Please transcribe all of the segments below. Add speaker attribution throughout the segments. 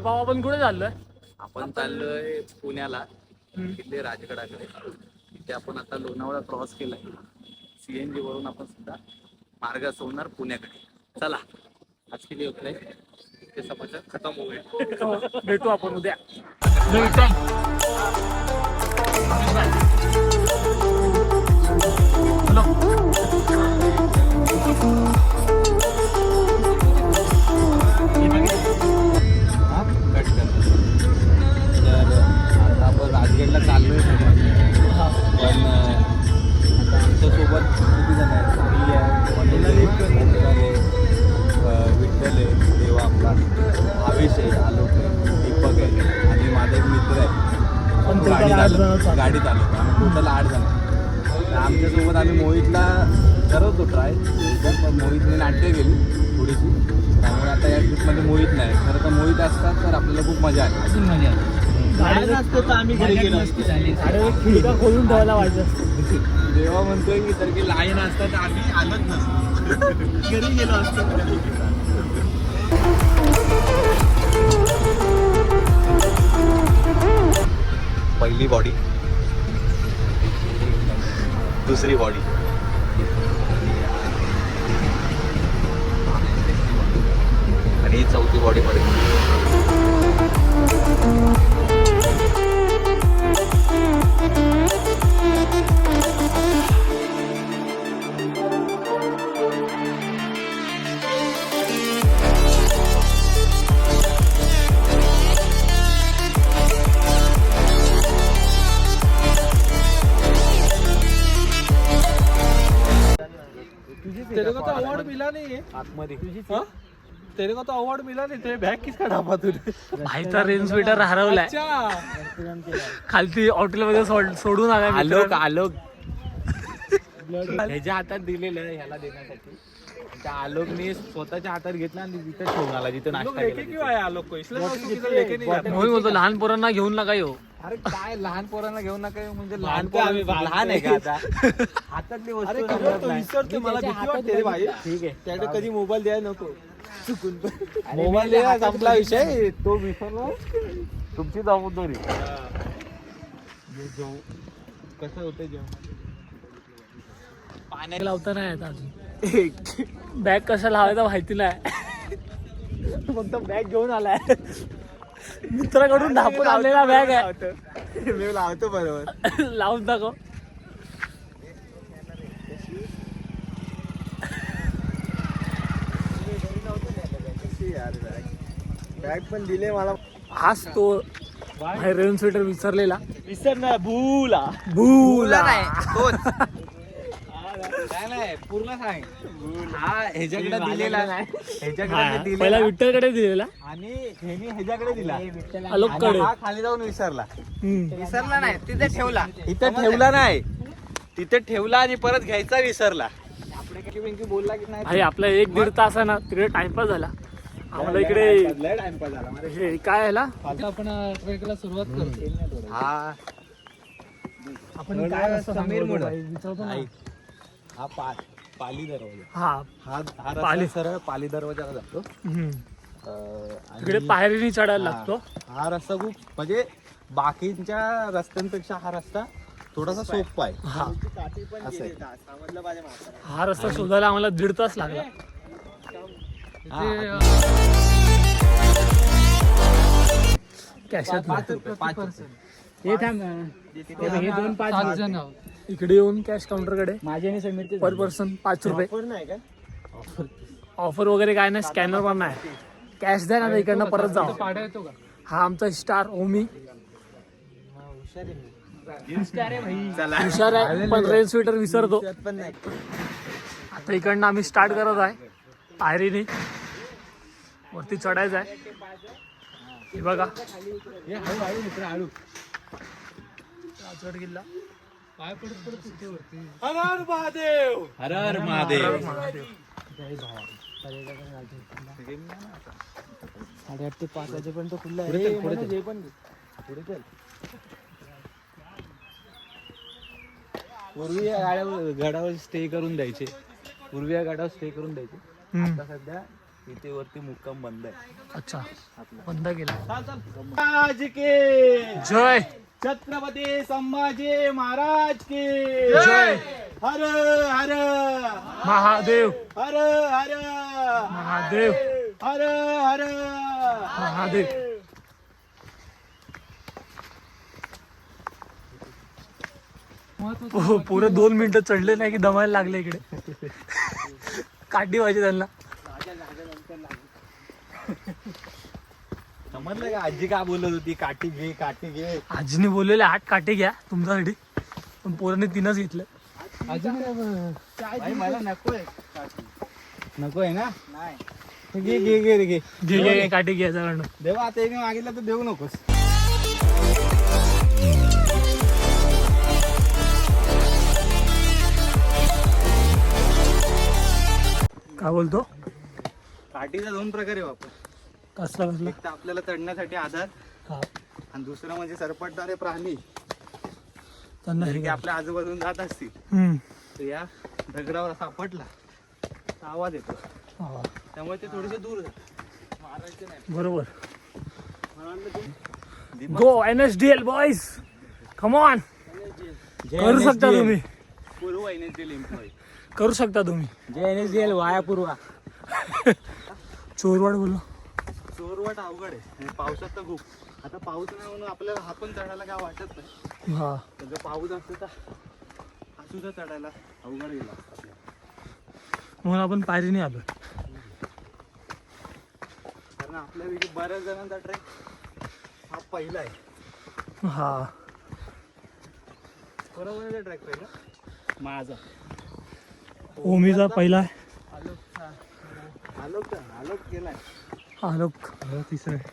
Speaker 1: भाऊ आपण कुठे चाललोय?
Speaker 2: आपण चाललोय पुण्याला तिथले राजगडाकडे. तिथे आपण आता लोणावळा क्रॉस केलाय. CNG वरून आपण सुद्धा मार्गास होणार पुण्याकडे. चला आजची दिवस नाही ते समाचार खतम होईल.
Speaker 1: भेटू आपण उद्या.
Speaker 2: राजगडला चाललोय पण आता आमच्यासोबत किती जण आहेत? मी आहे, विठ्ठल आहे, देवा आपला भावेश आहे, आलोक आहे, दीपक आहे आणि माझा एक मित्र आहे. गाडीत आलो आम्ही टोटल 8 जण. आमच्यासोबत आम्ही मोहितला करत होतो ट्राय, पण मोहितने नाट्य केली थोडीशी, त्यामुळे आता या ट्रिपमध्ये मोहित नाही. खरं तर मोहित असतात तर आपल्याला खूप मजा आली.
Speaker 1: अजून मजा आली. गाडी नसतो तर आम्ही घरी गेलो असतो. खिडका खोलून ठेवायला पाहिजे असतं.
Speaker 2: देवा म्हणतोय की तर की लाईन असतात तर आम्ही आलोच नसतो,
Speaker 1: घरी गेलो असतो.
Speaker 2: पहिली बॉडी, दुसरी बॉडी आणि चौथी बॉडी मध्ये
Speaker 1: तेरे को तो अवार्ड मिला नहीं है
Speaker 2: आतमध्ये.
Speaker 1: तेरे को तो अवार्ड मिला नहीं. तेरे बॅग किसका ढापा तुझे? भाईचा रेन स्वेटर हरवलाय. खालती हॉटेलमध्ये सोडून आलाय.
Speaker 2: आलोक आलोक
Speaker 1: ह्याच्या हातात दिलेलं ह्याला देण्यासाठी. त्या आलोकने स्वतःच्या हातात घेतला आणि तिथे ठेवून आला जिथे नाश्ता केला. म्हणून बोलतो लहान पोरांना घेऊन नका येऊ.
Speaker 2: अरे काय लहान पोरांना घेऊन नका म्हणजे लहान आहे का आता? हातातली वस्तू
Speaker 1: विसरते मला भीती वाटते रे भाई. ठीक आहे त्याकडे कधी मोबाईल द्यायला नको चुकून.
Speaker 2: मोबाईल द्या संपला विषय, तो विसरलो तुमची जबाबदारी.
Speaker 1: कसं होतं जेवण पाणी लावता नाही येत अजून. बॅग कशा लावायचा माहिती नाही, फक्त बॅग घेऊन आलाय. मित्राकडून ढापून आलेला बॅग आहे.
Speaker 2: मी लावतो बरोबर.
Speaker 1: लावून दाखव.
Speaker 2: बॅग पण दिले मला.
Speaker 1: हाच तो रेन स्वेटर विसरलेला.
Speaker 2: विसर ना भूला
Speaker 1: भूला
Speaker 2: नाही पूर्ण सांग. हा ह्याच्याकडे दिलेला नाही, ह्याच्याकडे
Speaker 1: पहिला विठ्ठलकडे दिलेला
Speaker 2: आणि ह्यानी ह्याच्याकडे दिला
Speaker 1: आलोककडे.
Speaker 2: हा खाली जाऊन विसरला.
Speaker 3: विसरला नाही, तिथे ठेवला.
Speaker 2: इथं ठेवला नाही, तिथे ठेवला आणि परत घ्यायचा विसरला.
Speaker 3: बोलला की नाही.
Speaker 1: अरे आपला 1-1.5 तास आहे ना तिकडे टाइमपास झाला. आम्हाला इकडे
Speaker 2: टाइमपास झाला.
Speaker 1: हे काय आहे ना.
Speaker 3: आता आपण ट्रेकला सुरुवात करतो.
Speaker 2: हा
Speaker 1: आपण काय
Speaker 2: समीर मुळे
Speaker 1: विचारतो ना.
Speaker 2: हा पाली दरवाजा.
Speaker 1: हा
Speaker 2: हा
Speaker 1: पाली.
Speaker 2: रस्ता सरळ पाली दरवाजाला जातो.
Speaker 1: तिकडे पायरीने चढायला लागतो.
Speaker 2: हा रस्ता खूप म्हणजे बाकीच्या रस्त्यांपेक्षा हा रस्ता थोडासा सोपा आहे.
Speaker 1: हा
Speaker 2: असं आहे.
Speaker 1: हा रस्ता शोधायला आम्हाला 1.5 तास लागला. कॅशात
Speaker 2: 5
Speaker 3: हे थांब, हे 2-5 जण
Speaker 1: इकडे येऊन कॅश काउंटर कडे
Speaker 3: माझे आणि समीरचे
Speaker 1: पर पर्सन 5 रुपये. ऑफर वगैरे काय नाही, स्कॅनर पण नाही. कॅश द्या ना इकडनं परत जाऊ.
Speaker 3: पाडा येतो का?
Speaker 1: हा आमचा स्टार ओमी हुशार आहे पण रेन स्वेटर विसरतो. आता इकडनं आम्ही स्टार्ट करत आहे. पायरीने वरती चढायचं आहे. हे बघा राजगड किल्ला.
Speaker 3: पाय पडत पडत तिथे वरती.
Speaker 2: हर हर महादेव. हर हर महादेव.
Speaker 1: महादेव.
Speaker 3: 8:30 ते 5 वाजेपर्यंत खुल्ला
Speaker 2: पुढे चल, पुढे चल.
Speaker 3: जे पण
Speaker 2: पुढे चल. पूर्वी या गडावर स्टे करून द्यायचे. पूर्वी या गडावर स्टे करून द्यायचे. आता सध्या इथे वरती मुक्काम बंद आहे.
Speaker 1: अच्छा, बंद केला.
Speaker 2: संभाजी के
Speaker 1: जय.
Speaker 2: छत्रपती संभाजी महाराज की
Speaker 1: जय.
Speaker 2: हर हर
Speaker 1: महादेव.
Speaker 2: हर हर
Speaker 1: महादेव.
Speaker 2: हर हर
Speaker 1: महादेव. हो, पुरे 2 मिनिटं चढले नाही की दमायला लागले इकडे. काठी व्हायची त्यांना.
Speaker 2: समजलं का आजी का बोलत होती काठी घे काठी घे.
Speaker 1: आजीने बोललेले 8 काटे घ्या तुमच्यासाठी, पण पोरांनी 3च घेतलं.
Speaker 3: अजून
Speaker 2: भाई मला नकोय नकोय ना. नाही घे घे घे घे
Speaker 1: घे काटे घ्यायचा कारण.
Speaker 2: देवा आता एक मागितलं तर देऊ नकोस.
Speaker 1: काय बोलतो?
Speaker 2: काठीचा 2 प्रकारे वापर.
Speaker 1: कसला कसला?
Speaker 2: एक तर आपल्याला चढण्यासाठी आधार
Speaker 1: हा,
Speaker 2: आणि दुसरं म्हणजे सरपटणारे प्राणी
Speaker 1: त्यांना
Speaker 2: जर
Speaker 1: हे
Speaker 2: की आपल्या आजूबाजून जात असतील
Speaker 1: हम्म.
Speaker 2: तर या दगडावर सापडला तर आवाज येतो.
Speaker 1: हा,
Speaker 2: त्यामुळे ते थोडेसे दूर जातात. मारायचे नाही.
Speaker 1: बरोबर.
Speaker 2: दिमाग-
Speaker 1: गो NSDL बॉयज, कम ऑन. करू शकता तुम्ही,
Speaker 2: पूर्व NSDL एम्प्लॉई.
Speaker 1: करू शकता तुम्ही.
Speaker 2: जय NSDL वाया पूर्वा.
Speaker 1: चोरवाड बोललो.
Speaker 2: चोरवाट अवघड आहे आणि पावसात तर खूप. आता पाऊस नाही म्हणून आपल्याला हा पण चढायला काय वाटत नाही.
Speaker 1: हा,
Speaker 2: पण जर पाऊस असतो तर हा सुद्धा चढायला अवघड गेला असता.
Speaker 1: म्हणून आपण पायरीने आलो.
Speaker 2: कारण आपल्यापैकी बऱ्याच जणांचा ट्रेक हा पहिला आहे.
Speaker 1: हा,
Speaker 2: बरोबर ट्रॅक पहिला माझा.
Speaker 1: ओमीचा पहिला आहे.
Speaker 2: आलोक केलाय.
Speaker 1: आलोक तिसरा आहे.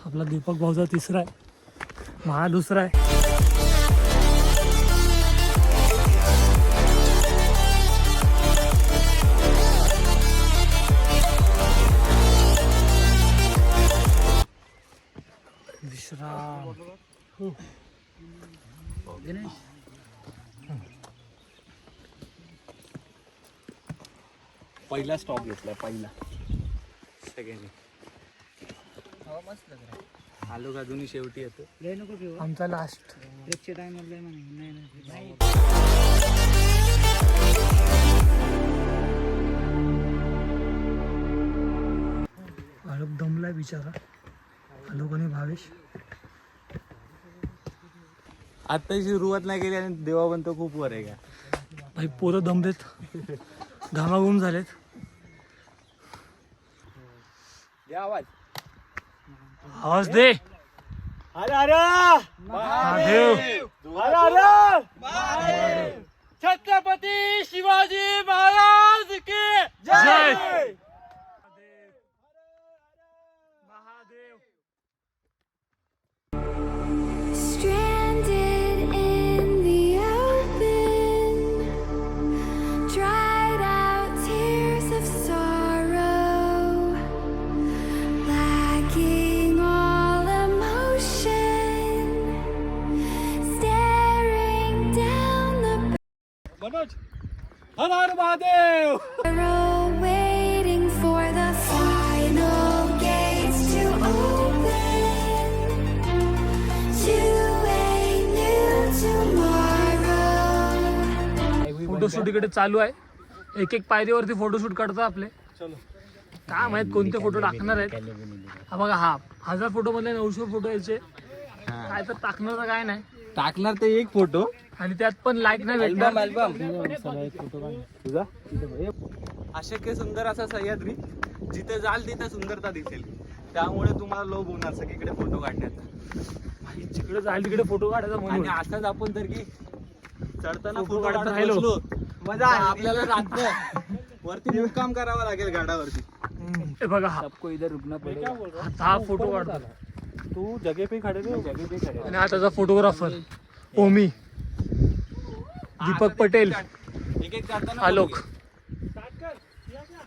Speaker 1: आपला दीपक भाऊचा 3रा आहे. महा 2रा आहे. विश्राम.
Speaker 2: पहिला स्टॉप घेतलाय पहिला. सगळ्यांनी आलोक अजूनही शेवटी येतो.
Speaker 3: लय नको घेऊ.
Speaker 1: आमचा लास्ट.
Speaker 3: ट्रेकच्या टाइमला लय नाही नाही.
Speaker 1: आलोक दमलाय बिचारा. आलोक आणि भावेश.
Speaker 2: आत्ताची सुरुवात नाही केली आणि देवापर्यंत खूप वर आहे का.
Speaker 1: भाई पोरं दमलेत, घामाघूम झालेत.
Speaker 2: आवाज
Speaker 1: आवाज दे.
Speaker 2: अरे अरे
Speaker 1: महादेव.
Speaker 2: अरे अरे छत्रपती शिवाजी महाराज की
Speaker 1: जय.
Speaker 4: Stranded in the open, dried out tears of sorrow, lacking all emotion, staring down the
Speaker 2: Manoj her her Mahadev.
Speaker 4: barrel, waiting for the final gates to open to a new tomorrow.
Speaker 1: Photoshoot इकडे चालू आहे. एक एक पायरीवरती फोटोशूट काढतात आपले.
Speaker 2: चलो
Speaker 1: काय माहित कोणते फोटो टाकणार आहेत. हा बघा, हा 1000 फोटो मधले 900 फोटो यायचे. काय तर टाकणार तर काय नाही.
Speaker 2: टाकणार ते एक फोटो.
Speaker 1: आणि त्यात पण लाईक नाही भेटणार.
Speaker 2: तुझा अशक्य सुंदर असा सह्याद्री. जिथे जाल तिथे सुंदरता दिसेल. त्यामुळे तुम्हाला लोभ होणार सगळीकडे फोटो काढण्याचा.
Speaker 1: जिकडे जाईल तिकडे फोटो काढायचा
Speaker 2: आणि
Speaker 1: म्हणून.
Speaker 2: असंच आपण तर की चढताना
Speaker 1: फोटो
Speaker 2: फोटो
Speaker 1: काढत
Speaker 2: काढत
Speaker 1: राहिलो.
Speaker 2: बसलो. मजा आहे. आपल्याला रात्र वरती मुक्काम करावं लागेल गाडावरती.
Speaker 1: हे बघा, हा
Speaker 3: सबको इधर रुकना पड़ेगा.
Speaker 1: आता हा फोटो काढतो.
Speaker 2: तू जगे पे खडे रे. जगे पे खडे.
Speaker 1: आणि हा त्याचा फोटोग्राफर. ओमी, दीपक पटेल,
Speaker 2: एक एक करताना
Speaker 1: आलोक,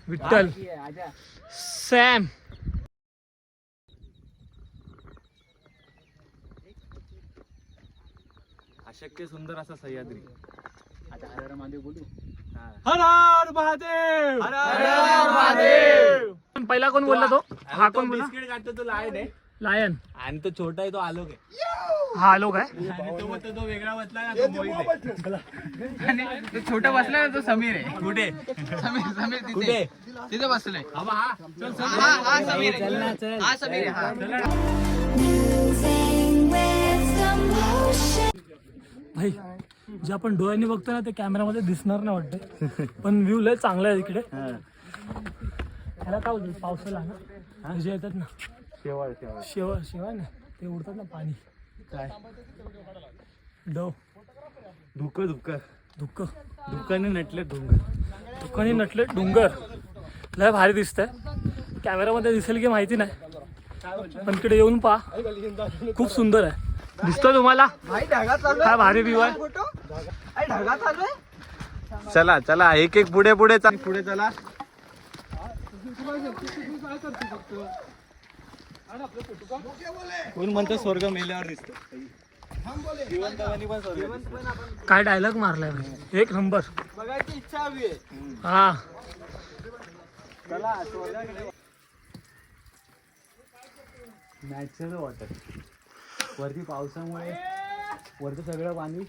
Speaker 1: विठ्ठल, सॅम,
Speaker 2: अशक्य सुंदर असा सह्याद्री.
Speaker 3: आता हर महादेव बोलू.
Speaker 1: हर हर महादेव, हर हर महादेव. पहिला कोण बोलला तो? हा कोण बोला?
Speaker 2: बिस्किट काढतो तो लायन आहे
Speaker 1: लायन.
Speaker 2: आणि तो छोटा आहे तो आलोक आहे.
Speaker 1: हा आलोक आहे.
Speaker 2: आणि तो म्हणतो तो वेगळा बसला ना तो मोहित आहे.
Speaker 3: आणि तो छोटा बसला ना तो समीर आहे.
Speaker 2: कुठे
Speaker 3: समीर
Speaker 2: कुठे
Speaker 3: तिथे बसलाय.
Speaker 2: हा
Speaker 3: समीर आहे. हा समीर आहे.
Speaker 4: moving with the motion.
Speaker 1: भाई जे आपण डोळ्यांनी बघतो ना ते कॅमेरामध्ये दिसणार नाही वाटतं, पण व्ह्यू लय चांगला आहे इकडे. ह्याला काय बोलतो? पावसाला ना जे येतात ना
Speaker 2: शेवाळ
Speaker 1: शेवाळ ना ते उडतात ना पाणी.
Speaker 2: काय
Speaker 1: डव
Speaker 2: दुकाने नटले डोंगर.
Speaker 1: दुकानी नटले डोंगर. लय भारी दिसतंय. कॅमेरामध्ये दिसेल की माहिती नाही, पण इकडे येऊन पहा, खूप सुंदर आहे. दिसतो तुम्हाला काय भारी व्ह्यू आहे.
Speaker 2: चला चला एक एक पुढे पुढे पुढे चला. कोण म्हणतो स्वर्ग मेल्यावर दिसतो. जिवंतपणी पण स्वर्ग.
Speaker 1: काय डायलॉग मारलाय भाई. एक नंबर.
Speaker 2: बघायची इच्छा हवी आहे.
Speaker 1: हा
Speaker 2: चला नॅचरल वॉटर. वरती पावसामुळे वरती सगळं पाणी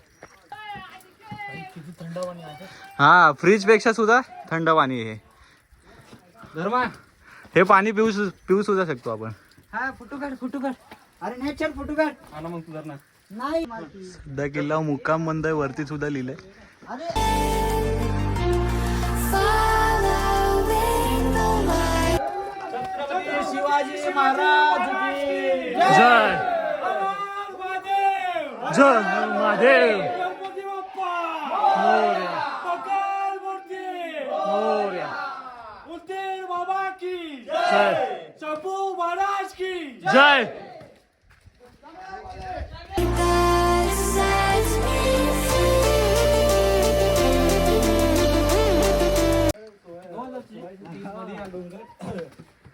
Speaker 1: किती थंड पाणी आहे.
Speaker 2: हा फ्रीज पेक्षा सुद्धा थंड पाणी आहे हे.
Speaker 1: धर्मा
Speaker 2: हे पाणी पिऊ सुद्धा शकतो आपण.
Speaker 3: हा फोटो काढ. अरे नेचर फोटो काढ.
Speaker 2: आला मग तुझा ना.
Speaker 3: नाही
Speaker 2: सध्या किल्ला मुक्काम बंद आहे. वरती सुद्धा लिहिलंय.
Speaker 4: Following the light.
Speaker 3: Shivaji Maharaj की
Speaker 1: जय जय महादेव. मोरया मोरया. जय जय.
Speaker 4: That sets me free.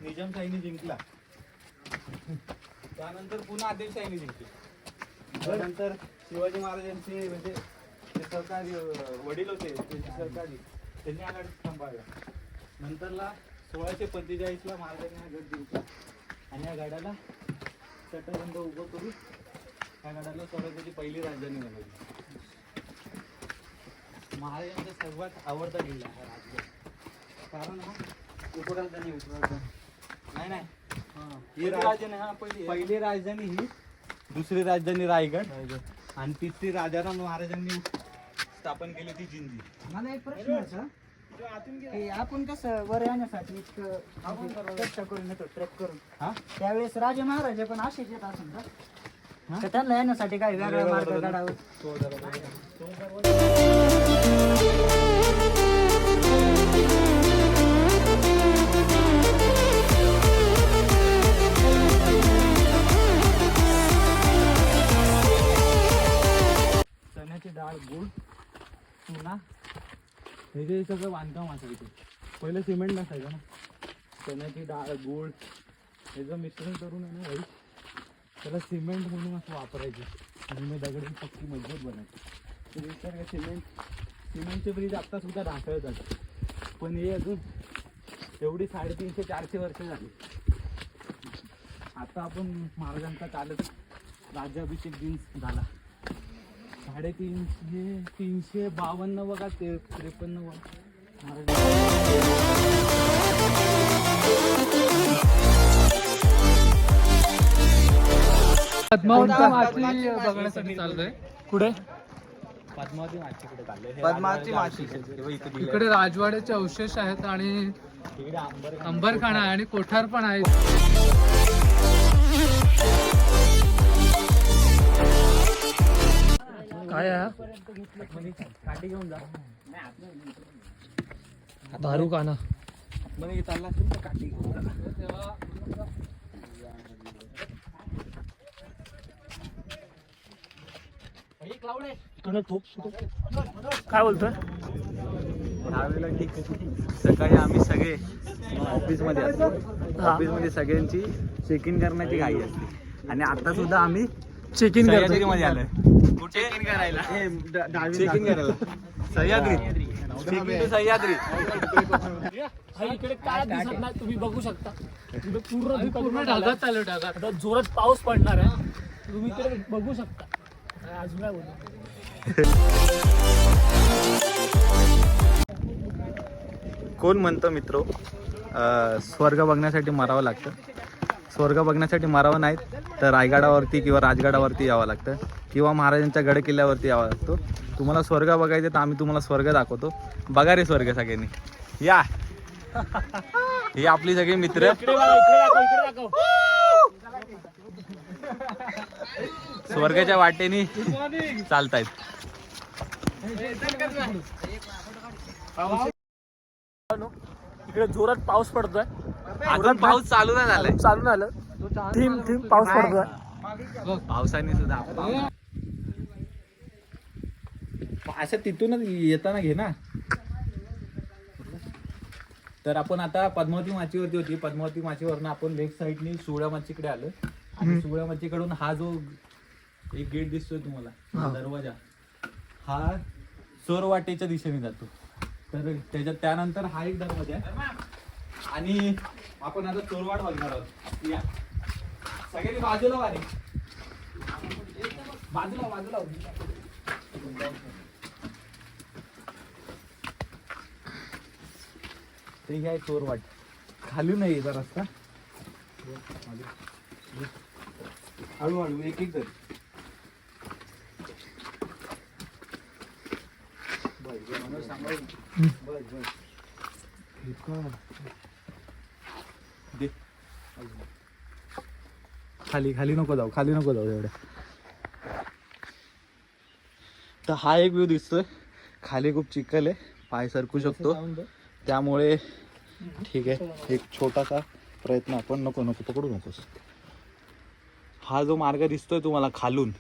Speaker 2: निजामशाहीने जिंकला. त्यानंतर पुन्हा आदिलशाहीने जिंकली. त्यानंतर शिवाजी महाराजांचे म्हणजे जे सरकारी वडील होते त्यांचे सरकारी त्यांनी हा गड सांभाळला. नंतरला 1645ला महाराजांनी हा गड जिंकला आणि या गडाला तटबंध उभं करून या गडाला स्वराज्याची पहिली राजधानी बनवली. महाराजांचा सर्वात आवडता किल्ला हा राजगड. कारण हा उपराजधानी नाही ही पहिली राजधानी ही, दुसरी राजधानी रायगड आणि तिसरी राजाराम महाराजांनी स्थापन केली ती जिंजी.
Speaker 3: मला एक प्रश्न आहे की आपण कसं वर येण्यासाठी इतकं कष्ट करून येतो ट्रेक करून.
Speaker 2: हा
Speaker 3: त्यावेळेस राजे महाराजे पण असेच येत असेल का? तर त्यांना येण्यासाठी काय वेगळा मार्ग काढावं.
Speaker 2: चण्याची डाळ, गुळ, चुना हे जे सगळं बांधकाम असायचं. पहिलं सिमेंट नसायचं ना. चण्याची डाळ, गुळ ह्याचं मिश्रण करून आहे ना भाई त्याला सिमेंट म्हणून असं वापरायचे आणि मग दगडी पक्की मजबूत बनायची. तर विचार का सिमेंटचे ब्रिज आत्ता सुद्धा ढासळत जातात, पण हे अजून एवढी 350-400 वर्ष झाली. आता आपण महाराजांचा कालच राज्याभिषेक दिन झाला. 352 बघा ते 53
Speaker 3: पद्मावती माची बघण्यासाठी चाललोय.
Speaker 1: कुठे?
Speaker 2: पद्मावती माचीकडे चाललंय.
Speaker 3: पद्मावती माची.
Speaker 5: इकडे राजवाड्याचे अवशेष आहेत आणि
Speaker 2: इकडे
Speaker 5: अंबरखाना आहे आणि कोठार पण आहे.
Speaker 1: काय आहे?
Speaker 2: काठी घेऊन जा.
Speaker 1: दारू काना.
Speaker 2: मध्ये चालला असेल तर काठी घेऊन जा.
Speaker 1: इकडनं ठोक सुटो. काय बोलतोय?
Speaker 2: त्यावेळेला ठीक आहे. सकाळी आम्ही सगळे ऑफिसमध्ये असतो. ऑफिसमध्ये सगळ्यांची चेक इन करण्याची घाई असते आणि आता सुद्धा आम्ही
Speaker 1: चेक इन
Speaker 2: सह्याद्रीमध्ये आलोय. कुठे चेक इन करायला? चेक इन करायला Sahyadri. Check in to Sahyadri.
Speaker 1: इकडे काय दिसत नाही, तुम्ही बघू शकता. इकडे पूर्ण
Speaker 5: ढगात आलो ढगात.
Speaker 1: आता जोरात पाऊस पडणार आहे, तुम्ही इकडे बघू शकता. अजून काय बोलतो?
Speaker 2: कोण म्हणतं मित्र स्वर्ग बघण्यासाठी मरावं लागतं. स्वर्ग बघण्यासाठी मरावं नाहीत तर रायगडावरती किंवा राजगडावरती यावं लागतं किंवा महाराजांच्या गड किल्ल्यावरती यावं लागतो. तुम्हाला स्वर्ग बघायचं तर आम्ही तुम्हाला स्वर्ग दाखवतो. बघा रे स्वर्ग सगळ्यांनी या. ही आपली सगळी मित्र स्वर्गाच्या वाटेने चालतायत.
Speaker 1: इकडे जोरात पाऊस पडतोय.
Speaker 2: अजून पाऊस चालू नाही झालाय.
Speaker 1: चालू झालं, थीम थीम पाऊस पडतोय.
Speaker 2: पावसाने सुद्धा असं तिथूनच येताना घे ना. तर आपण आता पद्मावती माचीवरती होती. पद्मावती माचीवरनं आपण लेफ्ट साईडनी सुवळ्या माचीकडे आलो आणि सुवळ्या माचीकडून हा जो एक गेट दिसतोय तुम्हाला दरवाजा, हा चोरवाटेच्या दिशेने जातो. तर त्याच्यात त्यानंतर हा एक दरवाजा आहे आणि आपण आता चोरवाट बघणार आहोत. या सगळ्यांनी बाजूला वारे बाजूला बाजूला. ते हे आहे चोरवाट. खाली नाही येता रस्ता. हळूहळू एक एक तरी. खाली खाली नको जाऊ, खाली नको जाऊ एवढं. तर हा एक व्ह्यू दिसतोय. खाली खूप चिखल आहे, पाय सरकू शकतो. त्यामुळे ठीक आहे, एक छोटासा प्रयत्न आपण. नको नको पकडू नकोस. हा जो मार्ग दिसतोय तुम्हाला खालून,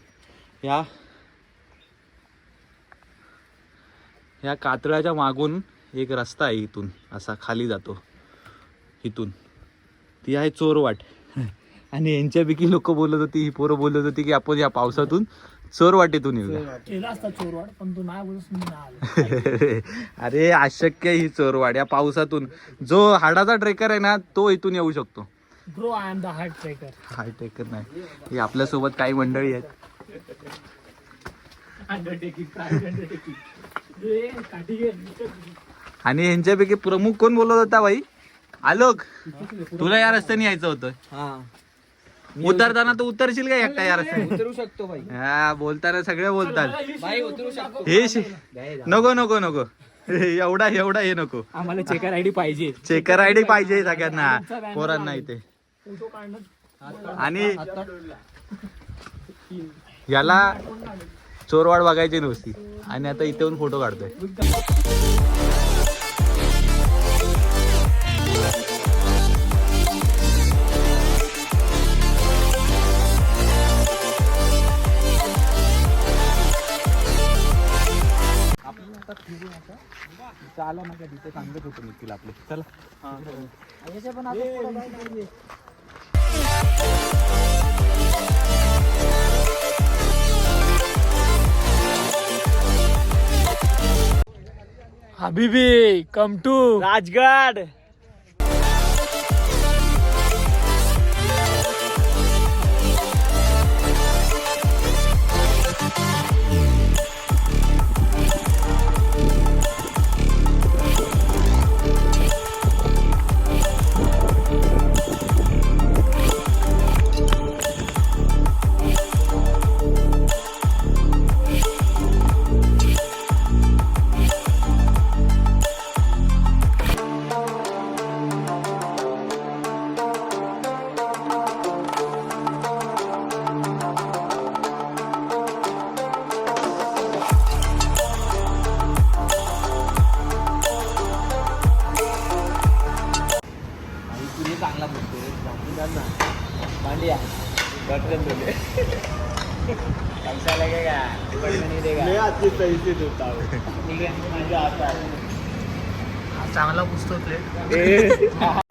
Speaker 2: या कातळाच्या मागून एक रस्ता आहे. इथून असा खाली जातो. इथून ती आहे चोरवाट. आणि यांच्यापैकी लोक बोलत होती, ही पोरं बोलत होती की आपण या पावसातून चोरवाटेतून येऊया.
Speaker 1: केला असता चोरवाड, पण तू नाही बोलूस मी नाही आलो.
Speaker 2: अरे अशक्य ही चोरवाड. या पावसातून जो हाडाचा ट्रेकर आहे ना तो इथून येऊ शकतो.
Speaker 1: Bro I am the heart trekker.
Speaker 2: Heart trekker नाही, हे आपल्यासोबत काही मंडळी आहेत. आणि यांच्यापैकी प्रमुख कोण बोलत होता बाई? आलोक, तुला या रस्त्याने यायचं होतं. उतरताना तू उतरशील का एकटा या रस्त्याने?
Speaker 3: उतरू शकतो भाई.
Speaker 2: हा, बोलताना सगळे बोलतात.
Speaker 3: भाई उतरू शकतो.
Speaker 2: नको नको नको एवढा एवढा हे नको.
Speaker 3: आम्हाला चेकर आयडी पाहिजे.
Speaker 2: चेकर आयडी पाहिजे सगळ्यांना, पोरांना इथे.
Speaker 1: फोटो काढणं
Speaker 2: आणि याला चोरवाड बघायची नव्हती आणि आता इथे येऊन फोटो काढतोय. आला ना का तिथे सांगत होतो निखिल आपले. चला
Speaker 1: हबीबी कम टू राजगड.
Speaker 2: चांगला मांडिया
Speaker 1: चांगला पुसतो प्लेट